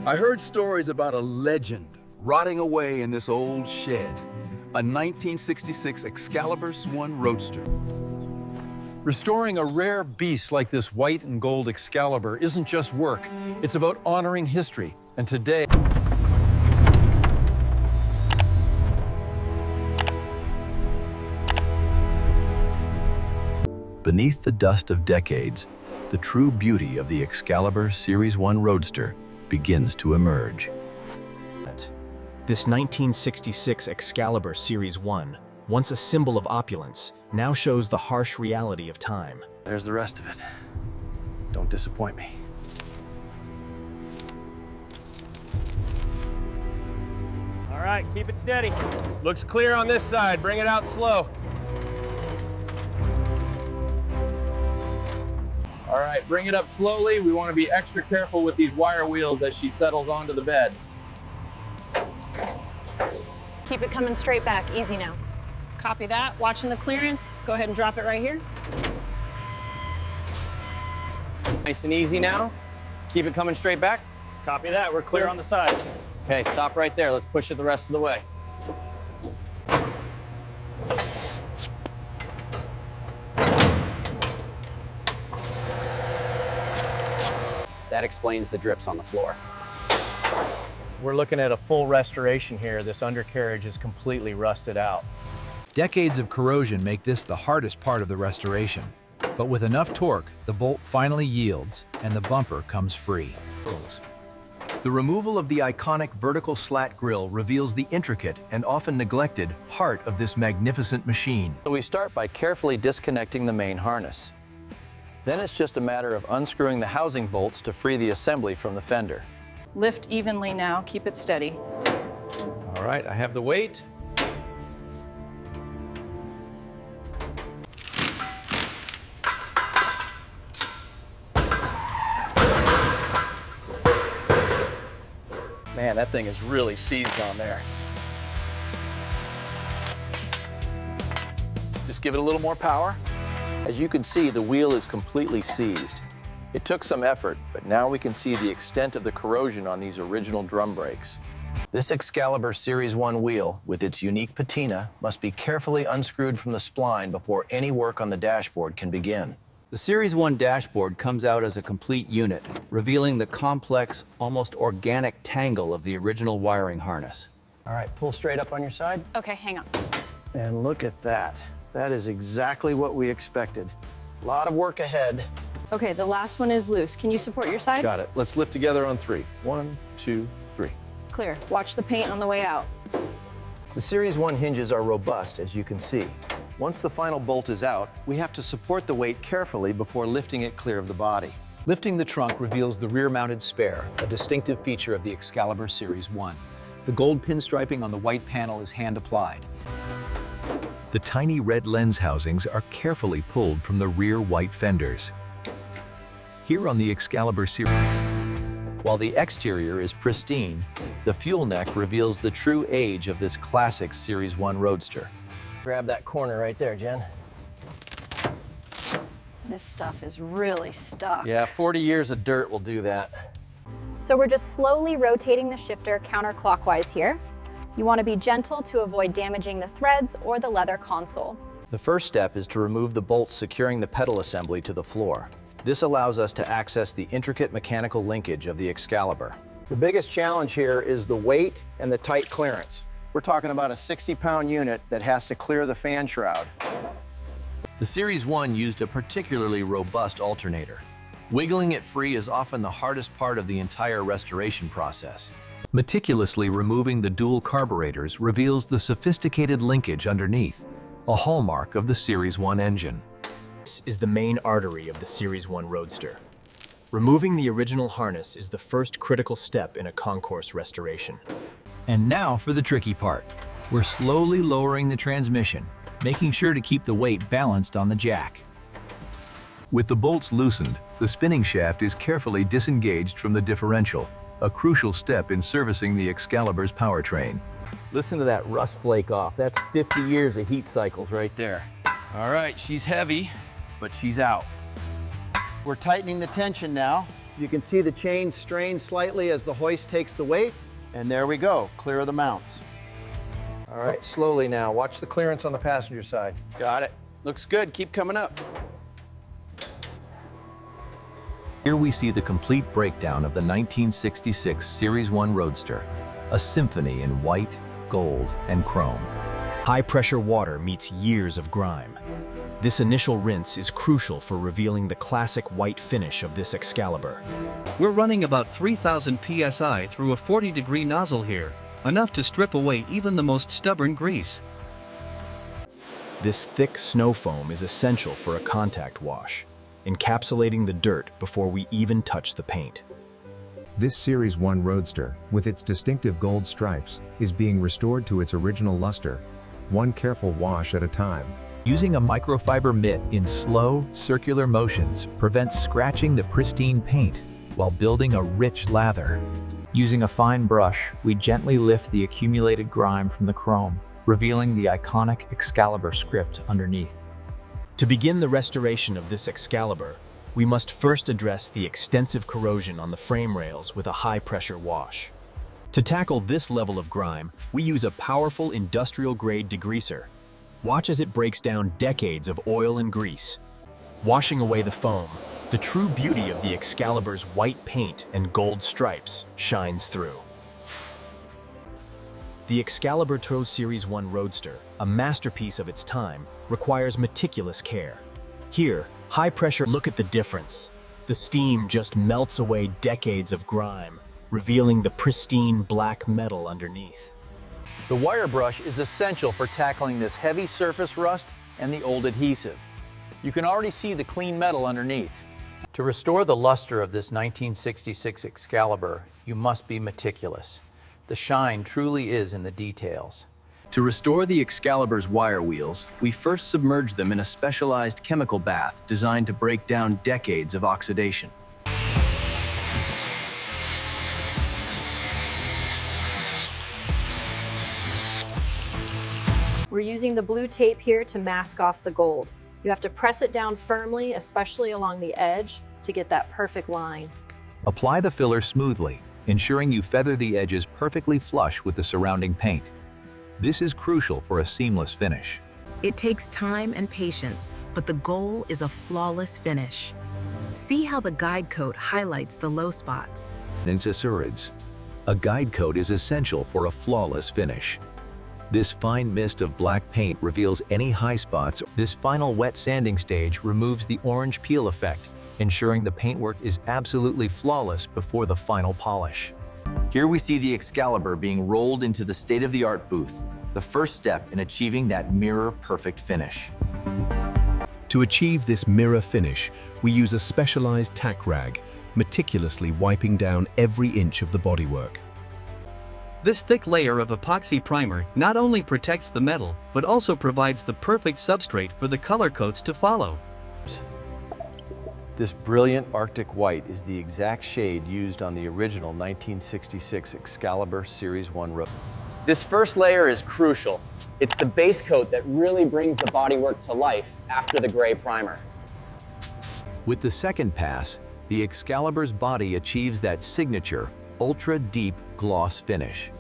I heard stories about a legend rotting away in this old shed, a 1966 Excalibur I Roadster. Restoring a rare beast like this white and gold Excalibur isn't just work, it's about honoring history. And today, beneath the dust of decades, the true beauty of the Excalibur Series I Roadster begins to emerge. This 1966 Excalibur Series I, once a symbol of opulence, now shows the harsh reality of time. There's the rest of it. Don't disappoint me. All right, keep it steady. Looks clear on this side. Bring it out slow. All right, bring it up slowly. We want to be extra careful with these wire wheels as she settles onto the bed. Keep it coming straight back. Easy now. Copy that. Watching the clearance. Go ahead and drop it right here. Nice and easy now. Keep it coming straight back. Copy that. We're clear on the side. Okay, stop right there. Let's push it the rest of the way. That explains the drips on the floor. We're looking at a full restoration here. This undercarriage is completely rusted out. Decades of corrosion make this the hardest part of the restoration. But with enough torque, the bolt finally yields and the bumper comes free. The removal of the iconic vertical slat grille reveals the intricate and often neglected heart of this magnificent machine. So we start by carefully disconnecting the main harness. Then it's just a matter of unscrewing the housing bolts to free the assembly from the fender. Lift evenly now. Keep it steady. all right, I have the weight. Man, that thing is really seized on there. Just give it a little more power. As you can see, the wheel is completely seized. It took some effort, but now we can see the extent of the corrosion on these original drum brakes. This Excalibur Series I wheel, with its unique patina, must be carefully unscrewed from the spline before any work on the dashboard can begin. The Series I dashboard comes out as a complete unit, revealing the complex, almost organic tangle of the original wiring harness. All right, pull straight up on your side. Okay, hang on. And look at that. That is exactly what we expected. A lot of work ahead. Okay, the last one is loose. Can you support your side? Got it. Let's lift together on 3. 1, 2, 3. Clear. Watch the paint on the way out. The Series I hinges are robust, as you can see. Once the final bolt is out, we have to support the weight carefully before lifting it clear of the body. Lifting the trunk reveals the rear-mounted spare, a distinctive feature of the Excalibur Series I. The gold pinstriping on the white panel is hand-applied. The tiny red lens housings are carefully pulled from the rear white fenders. Here on the Excalibur Series, while the exterior is pristine, the fuel neck reveals the true age of this classic Series I Roadster. Grab that corner right there, Jen. This stuff is really stuck. Yeah, 40 years of dirt will do that. So we're just slowly rotating the shifter counterclockwise here. You want to be gentle to avoid damaging the threads or the leather console. The first step is to remove the bolts securing the pedal assembly to the floor. This allows us to access the intricate mechanical linkage of the Excalibur. The biggest challenge here is the weight and the tight clearance. We're talking about a 60-pound unit that has to clear the fan shroud. The Series I used a particularly robust alternator. Wiggling it free is often the hardest part of the entire restoration process. Meticulously removing the dual carburetors reveals the sophisticated linkage underneath, a hallmark of the Series I engine. This is the main artery of the Series I Roadster. Removing the original harness is the first critical step in a concourse restoration. And now for the tricky part. We're slowly lowering the transmission, making sure to keep the weight balanced on the jack. With the bolts loosened, the spinning shaft is carefully disengaged from the differential, a crucial step in servicing the Excalibur's powertrain. Listen to that rust flake off. That's 50 years of heat cycles right there. All right, she's heavy, but she's out. We're tightening the tension now. You can see the chain strain slightly as the hoist takes the weight. And there we go, clear of the mounts. All right, slowly now. Watch the clearance on the passenger side. Got it. Looks good. Keep coming up. Here we see the complete breakdown of the 1966 Series I Roadster, a symphony in white, gold, and chrome. High-pressure water meets years of grime. This initial rinse is crucial for revealing the classic white finish of this Excalibur. We're running about 3,000 psi through a 40-degree nozzle here, enough to strip away even the most stubborn grease. This thick snow foam is essential for a contact wash, encapsulating the dirt before we even touch the paint. This Series I Roadster, with its distinctive gold stripes, is being restored to its original luster, one careful wash at a time. Using a microfiber mitt in slow, circular motions prevents scratching the pristine paint while building a rich lather. Using a fine brush, we gently lift the accumulated grime from the chrome, revealing the iconic Excalibur script underneath. To begin the restoration of this Excalibur, we must first address the extensive corrosion on the frame rails with a high-pressure wash. To tackle this level of grime, we use a powerful industrial-grade degreaser. Watch as it breaks down decades of oil and grease. Washing away the foam, the true beauty of the Excalibur's white paint and gold stripes shines through. The Excalibur Series I Roadster, a masterpiece of its time, requires meticulous care. Here, high pressure, look at the difference. The steam just melts away decades of grime, revealing the pristine black metal underneath. The wire brush is essential for tackling this heavy surface rust and the old adhesive. You can already see the clean metal underneath. To restore the luster of this 1966 Excalibur, you must be meticulous. The shine truly is in the details. To restore the Excalibur's wire wheels, we first submerge them in a specialized chemical bath designed to break down decades of oxidation. We're using the blue tape here to mask off the gold. You have to press it down firmly, especially along the edge, to get that perfect line. Apply the filler smoothly, ensuring you feather the edges perfectly flush with the surrounding paint. This is crucial for a seamless finish. It takes time and patience, but the goal is a flawless finish. See how the guide coat highlights the low spots. Accessories. A guide coat is essential for a flawless finish. This fine mist of black paint reveals any high spots. This final wet sanding stage removes the orange peel effect, ensuring the paintwork is absolutely flawless before the final polish. Here we see the Excalibur being rolled into the state-of-the-art booth, the first step in achieving that mirror-perfect finish. To achieve this mirror finish, we use a specialized tack rag, meticulously wiping down every inch of the bodywork. This thick layer of epoxy primer not only protects the metal, but also provides the perfect substrate for the color coats to follow. This brilliant Arctic white is the exact shade used on the original 1966 Excalibur Series I Roadster. This first layer is crucial. It's the base coat that really brings the bodywork to life after the gray primer. With the second pass, the Excalibur's body achieves that signature, ultra-deep gloss finish.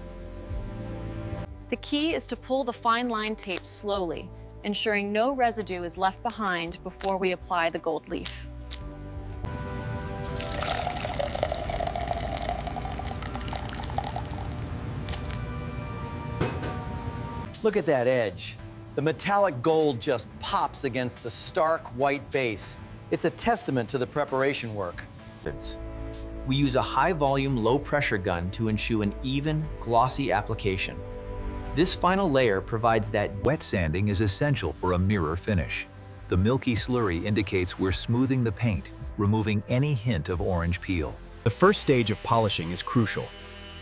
The key is to pull the fine line tape slowly, ensuring no residue is left behind before we apply the gold leaf. Look at that edge. The metallic gold just pops against the stark white base. It's a testament to the preparation work. We use a high-volume, low-pressure gun to ensure an even, glossy application. This final layer provides that wet sanding is essential for a mirror finish. The milky slurry indicates we're smoothing the paint, removing any hint of orange peel. The first stage of polishing is crucial.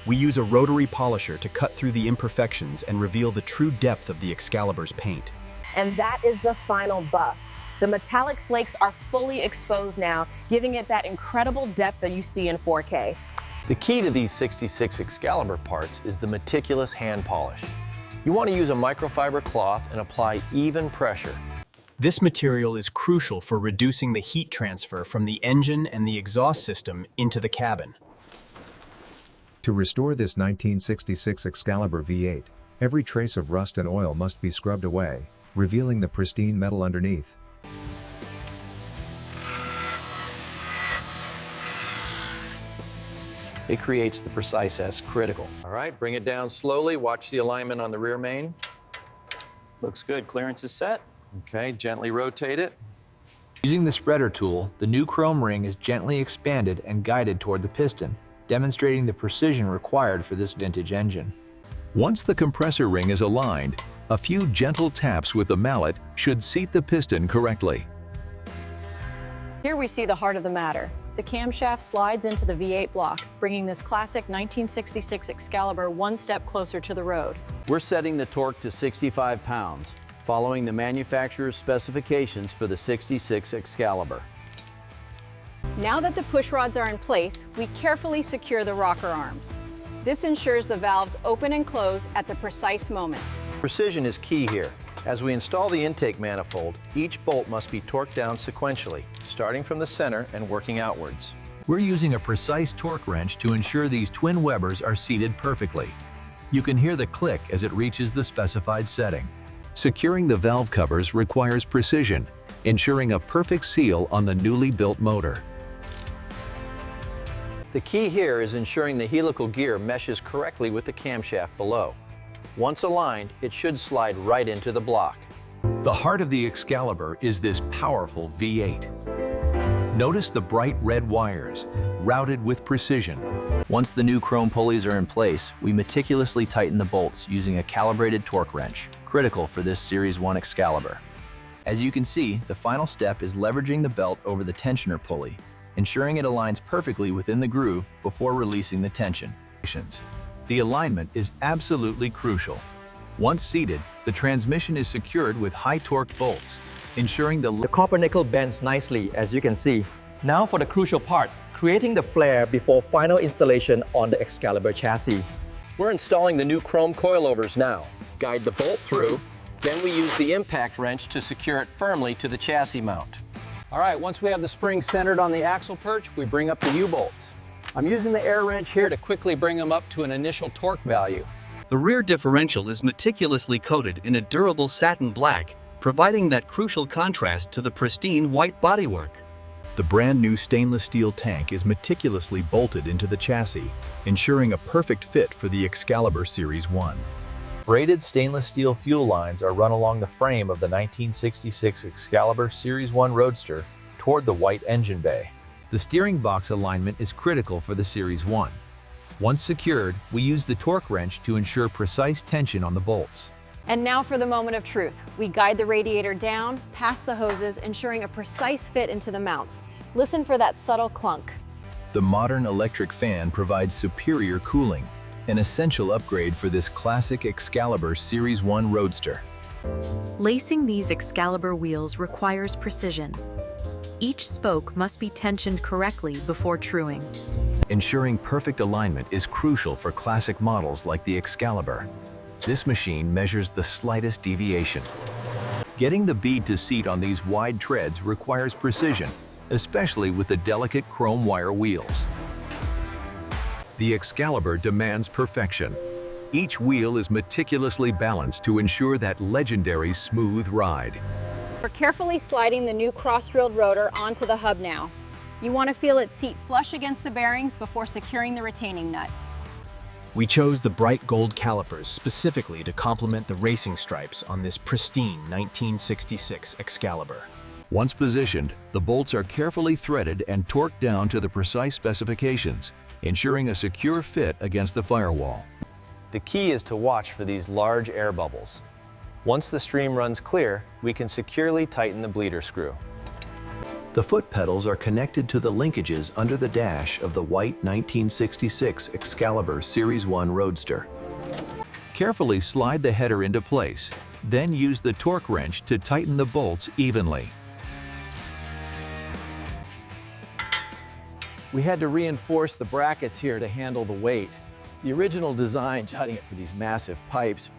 We use a rotary polisher to cut through the imperfections and reveal the true depth of the Excalibur's paint. And that is the final buff. The metallic flakes are fully exposed now, giving it that incredible depth that you see in 4K. The key to these 66 Excalibur parts is the meticulous hand polish. You want to use a microfiber cloth and apply even pressure. This material is crucial for reducing the heat transfer from the engine and the exhaust system into the cabin. To restore this 1966 Excalibur V8, every trace of rust and oil must be scrubbed away, revealing the pristine metal underneath. It creates the precise S critical. All right, bring it down slowly. Watch the alignment on the rear main. Looks good. Clearance is set. Okay, gently rotate it. Using the spreader tool, the new chrome ring is gently expanded and guided toward the piston, demonstrating the precision required for this vintage engine. Once the compressor ring is aligned, a few gentle taps with the mallet should seat the piston correctly. Here we see the heart of the matter. The camshaft slides into the V8 block, bringing this classic 1966 Excalibur one step closer to the road. We're setting the torque to 65 pounds, following the manufacturer's specifications for the 66 Excalibur. Now that the push rods are in place, we carefully secure the rocker arms. This ensures the valves open and close at the precise moment. Precision is key here. As we install the intake manifold, each bolt must be torqued down sequentially, starting from the center and working outwards. We're using a precise torque wrench to ensure these twin Webers are seated perfectly. You can hear the click as it reaches the specified setting. Securing the valve covers requires precision, ensuring a perfect seal on the newly built motor. The key here is ensuring the helical gear meshes correctly with the camshaft below. Once aligned, it should slide right into the block. The heart of the Excalibur is this powerful V8. Notice the bright red wires, routed with precision. Once the new chrome pulleys are in place, we meticulously tighten the bolts using a calibrated torque wrench, critical for this Series I Excalibur. As you can see, the final step is leveraging the belt over the tensioner pulley, ensuring it aligns perfectly within the groove before releasing the tension. The alignment is absolutely crucial. Once seated, the transmission is secured with high-torque bolts, ensuring The copper nickel bends nicely, as you can see. Now for the crucial part, creating the flare before final installation on the Excalibur chassis. We're installing the new chrome coilovers now. Guide the bolt through, then we use the impact wrench to secure it firmly to the chassis mount. All right, once we have the spring centered on the axle perch, we bring up the U-bolts. I'm using the air wrench here to quickly bring them up to an initial torque value. The rear differential is meticulously coated in a durable satin black, providing that crucial contrast to the pristine white bodywork. The brand new stainless steel tank is meticulously bolted into the chassis, ensuring a perfect fit for the Excalibur Series I. Braided stainless steel fuel lines are run along the frame of the 1966 Excalibur Series I Roadster toward the white engine bay. The steering box alignment is critical for the Series I. Once secured, we use the torque wrench to ensure precise tension on the bolts. And now for the moment of truth. We guide the radiator down, past the hoses, ensuring a precise fit into the mounts. Listen for that subtle clunk. The modern electric fan provides superior cooling, an essential upgrade for this classic Excalibur Series I Roadster. Lacing these Excalibur wheels requires precision. Each spoke must be tensioned correctly before truing. Ensuring perfect alignment is crucial for classic models like the Excalibur. This machine measures the slightest deviation. Getting the bead to seat on these wide treads requires precision, especially with the delicate chrome wire wheels. The Excalibur demands perfection. Each wheel is meticulously balanced to ensure that legendary smooth ride. We're carefully sliding the new cross-drilled rotor onto the hub now. You want to feel it seat flush against the bearings before securing the retaining nut. We chose the bright gold calipers specifically to complement the racing stripes on this pristine 1966 Excalibur. Once positioned, the bolts are carefully threaded and torqued down to the precise specifications, ensuring a secure fit against the firewall. The key is to watch for these large air bubbles. Once the stream runs clear, we can securely tighten the bleeder screw. The foot pedals are connected to the linkages under the dash of the white 1966 Excalibur Series I Roadster. Carefully slide the header into place, then use the torque wrench to tighten the bolts evenly. We had to reinforce the brackets here to handle the weight. The original design, jutting it for these massive pipes,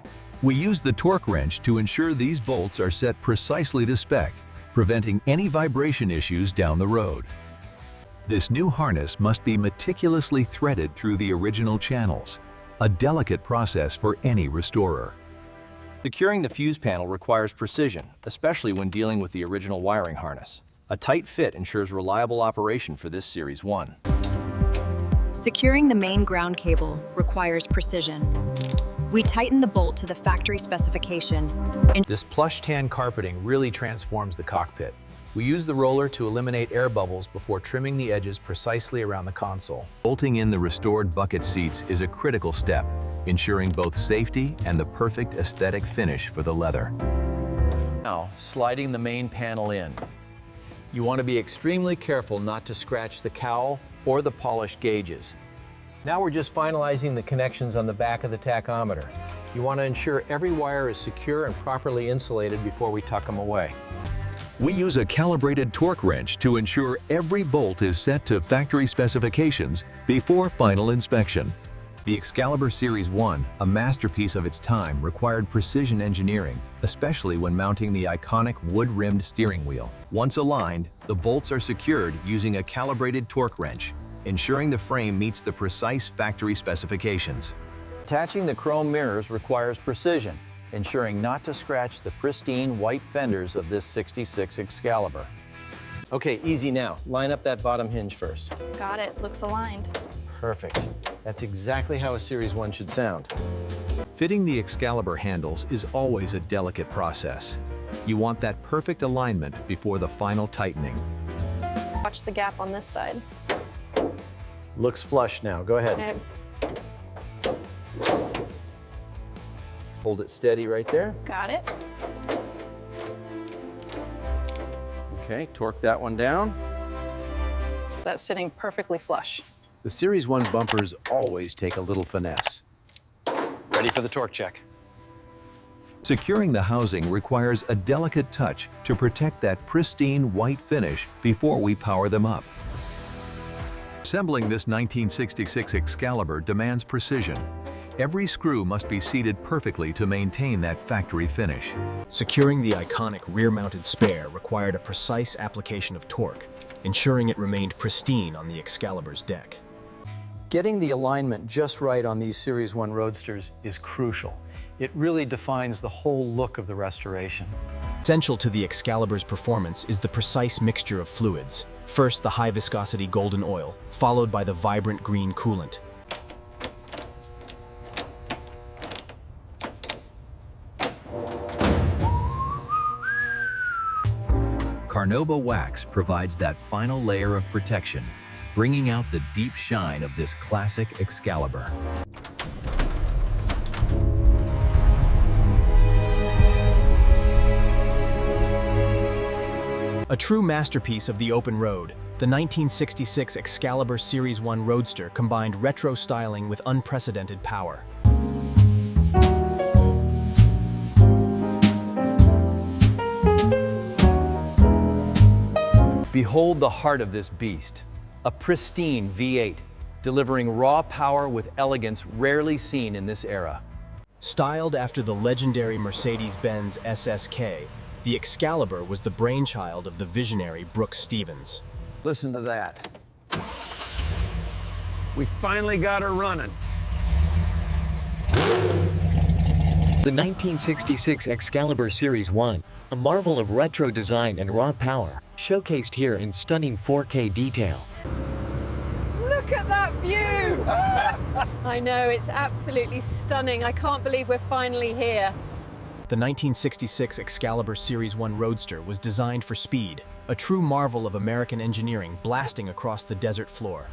We use the torque wrench to ensure these bolts are set precisely to spec, preventing any vibration issues down the road. This new harness must be meticulously threaded through the original channels, a delicate process for any restorer. Securing the fuse panel requires precision, especially when dealing with the original wiring harness. A tight fit ensures reliable operation for this Series I. Securing the main ground cable requires precision. We tighten the bolt to the factory specification. This plush tan carpeting really transforms the cockpit. We use the roller to eliminate air bubbles before trimming the edges precisely around the console. Bolting in the restored bucket seats is a critical step, ensuring both safety and the perfect aesthetic finish for the leather. Now, sliding the main panel in. You want to be extremely careful not to scratch the cowl or the polished gauges. Now we're just finalizing the connections on the back of the tachometer. You want to ensure every wire is secure and properly insulated before we tuck them away. We use a calibrated torque wrench to ensure every bolt is set to factory specifications before final inspection. The Excalibur Series I, a masterpiece of its time, required precision engineering, especially when mounting the iconic wood-rimmed steering wheel. Once aligned, the bolts are secured using a calibrated torque wrench, ensuring the frame meets the precise factory specifications. Attaching the chrome mirrors requires precision, ensuring not to scratch the pristine white fenders of this '66 Excalibur. Okay, easy now. Line up that bottom hinge first. Got it. Looks aligned. Perfect. That's exactly how a Series I should sound. Fitting the Excalibur handles is always a delicate process. You want that perfect alignment before the final tightening. Watch the gap on this side. Looks flush now. Go ahead. Okay. Hold it steady right there. Got it. Okay, torque that one down. That's sitting perfectly flush. The Series I bumpers always take a little finesse. Ready for the torque check. Securing the housing requires a delicate touch to protect that pristine white finish before we power them up. Assembling this 1966 Excalibur demands precision. Every screw must be seated perfectly to maintain that factory finish. Securing the iconic rear-mounted spare required a precise application of torque, ensuring it remained pristine on the Excalibur's deck. Getting the alignment just right on these Series I Roadsters is crucial. It really defines the whole look of the restoration. Essential to the Excalibur's performance is the precise mixture of fluids. First, the high-viscosity golden oil, followed by the vibrant green coolant. Carnauba wax provides that final layer of protection, bringing out the deep shine of this classic Excalibur. A true masterpiece of the open road, the 1966 Excalibur Series I Roadster combined retro styling with unprecedented power. Behold the heart of this beast, a pristine V8, delivering raw power with elegance rarely seen in this era. Styled after the legendary Mercedes-Benz SSK, the Excalibur was the brainchild of the visionary Brooks Stevens. Listen to that. We finally got her running. The 1966 Excalibur Series I, a marvel of retro design and raw power, showcased here in stunning 4K detail. Look at that view! I know, it's absolutely stunning. I can't believe we're finally here. The 1966 Excalibur Series I Roadster was designed for speed, a true marvel of American engineering blasting across the desert floor.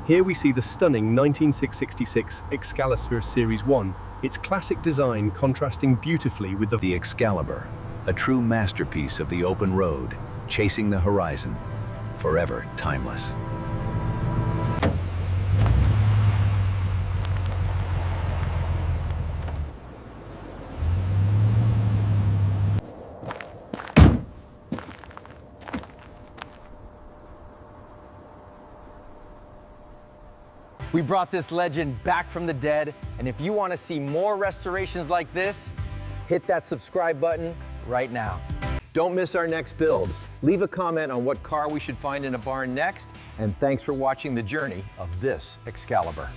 Here we see the stunning 1966 Excalibur Series I, its classic design contrasting beautifully with the Excalibur, a true masterpiece of the open road, chasing the horizon, forever timeless. We We brought this legend back from the dead, and if you want to see more restorations like this, hit that subscribe button right now. Don't miss our next build. Leave a comment on what car we should find in a barn next, and thanks for watching the journey of this Excalibur.